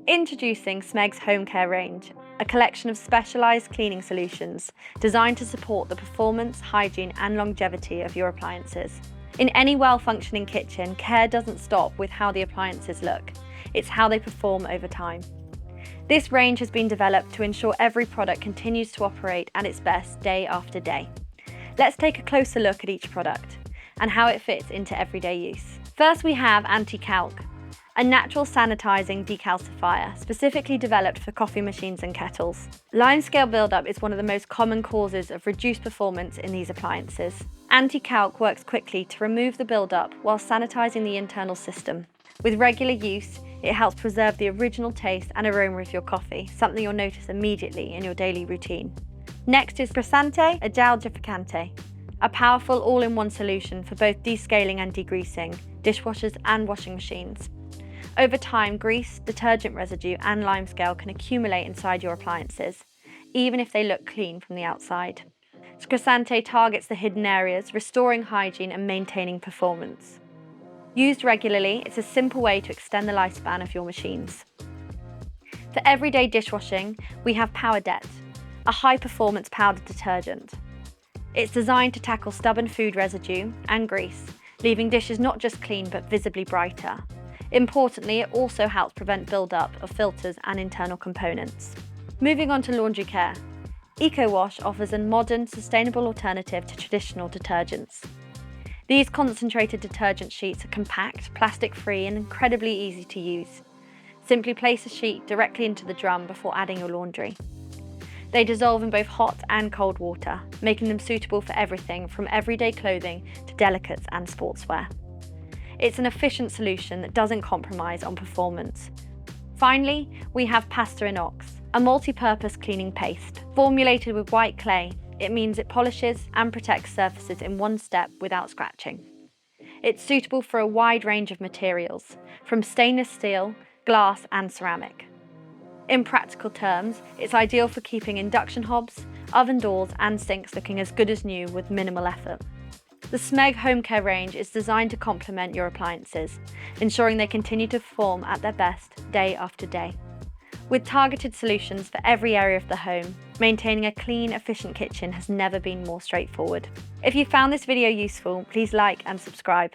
Introducing Smeg's Homecare range, a collection of specialised cleaning solutions designed to support the performance, hygiene and longevity of your appliances. In any well-functioning kitchen, care doesn't stop with how the appliances look, it's how they perform over time. This range has been developed to ensure every product continues to operate at its best day after day. Let's take a closer look at each product and how it fits into everyday use. First, we have Anti-Calc, a natural sanitizing decalcifier specifically developed for coffee machines and kettles. Limescale buildup is one of the most common causes of reduced performance in these appliances. Anti-Calc works quickly to remove the buildup while sanitizing the internal system. With regular use, it helps preserve the original taste and aroma of your coffee, something you'll notice immediately in your daily routine. Next is Pressante Agidificante, a powerful all-in-one solution for both descaling and degreasing dishwashers and washing machines. Over time, grease, detergent residue and limescale can accumulate inside your appliances, even if they look clean from the outside. Pressante targets the hidden areas, restoring hygiene and maintaining performance. Used regularly, it's a simple way to extend the lifespan of your machines. For everyday dishwashing, we have PowerDet, a high-performance powdered detergent. It's designed to tackle stubborn food residue and grease, leaving dishes not just clean but visibly brighter. Importantly, it also helps prevent build-up of filters and internal components. Moving on to laundry care, EcoWash offers a modern, sustainable alternative to traditional detergents. These concentrated detergent sheets are compact, plastic-free and incredibly easy to use. Simply place a sheet directly into the drum before adding your laundry. They dissolve in both hot and cold water, making them suitable for everything from everyday clothing to delicates and sportswear. It's an efficient solution that doesn't compromise on performance. Finally, we have Pasta Inox, a multi-purpose cleaning paste. Formulated with white clay, it means it polishes and protects surfaces in one step without scratching. It's suitable for a wide range of materials, from stainless steel, glass and ceramic. In practical terms, it's ideal for keeping induction hobs, oven doors and sinks looking as good as new with minimal effort. The Smeg Homecare range is designed to complement your appliances, ensuring they continue to perform at their best day after day. With targeted solutions for every area of the home, maintaining a clean, efficient kitchen has never been more straightforward. If you found this video useful, please like and subscribe.